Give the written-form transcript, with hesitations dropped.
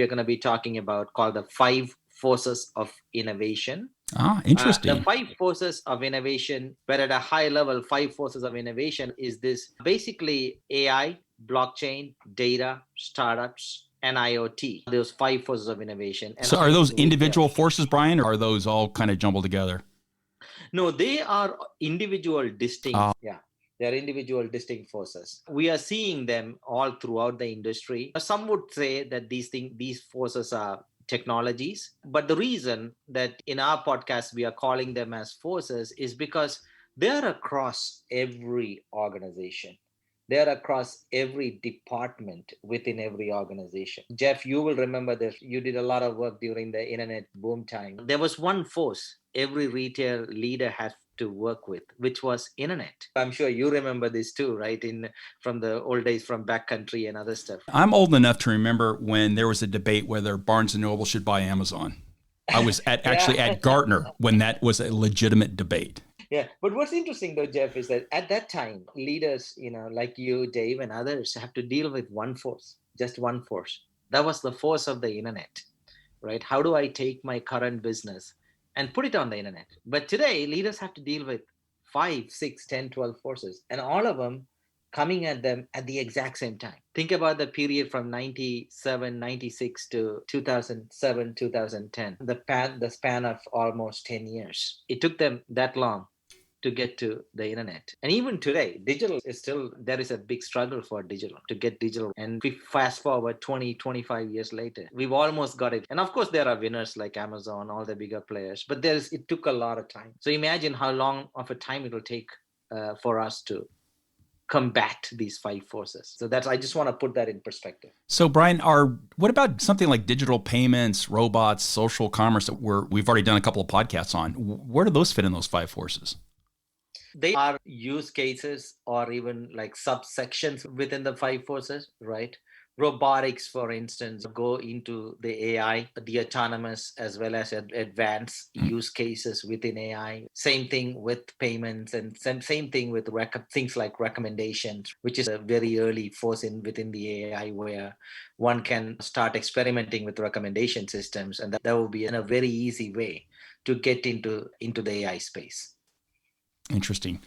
we're going to be talking about called the 5 forces of innovation. Interesting. The 5 forces of innovation, but at a high level, 5 forces of innovation is this basically AI, blockchain, data, startups, and IoT. Those 5 forces of innovation. And so are those individual forces, Brian, or are those all kind of jumbled together? No, they are individual distinct. Yeah. They're individual distinct forces. We are seeing them all throughout the industry. Some would say that these forces are technologies. But the reason that in our podcast we are calling them as forces is because they're across every organization. They're across every department within every organization. Jeff, you will remember this. You did a lot of work during the internet boom time. There was one force every retail leader has to work with, which was internet. I'm sure you remember this too, right? From the old days, from backcountry and other stuff. I'm old enough to remember when there was a debate whether Barnes & Noble should buy Amazon. I was actually at Gartner when that was a legitimate debate. Yeah. But what's interesting though, Jeff, is that at that time, leaders, like you, Dave, and others have to deal with one force, just one force. That was the force of the internet, right? How do I take my current business and put it on the internet? But today, leaders have to deal with 5, 6, 10, 12 forces, and all of them coming at them at the exact same time. Think about the period from 97, 96 to 2007, 2010, the span of almost 10 years. It took them that long to get to the internet. And even today, digital is still, there is a big struggle for digital, to get digital. And we fast forward 20, 25 years later, we've almost got it. And of course, there are winners like Amazon, all the bigger players, but it took a lot of time. So imagine how long of a time it will take for us to combat these 5 forces. So I just want to put that in perspective. So Brian, what about something like digital payments, robots, social commerce that we've already done a couple of podcasts on? Where do those fit in those 5 forces? They are use cases or even like subsections within the 5 forces, right? Robotics, for instance, go into the AI, the autonomous as well as advanced use cases within AI. Same thing with payments, and same thing with things like recommendations, which is a very early force within the AI where one can start experimenting with recommendation systems, and that will be in a very easy way to get into the AI space. Interesting.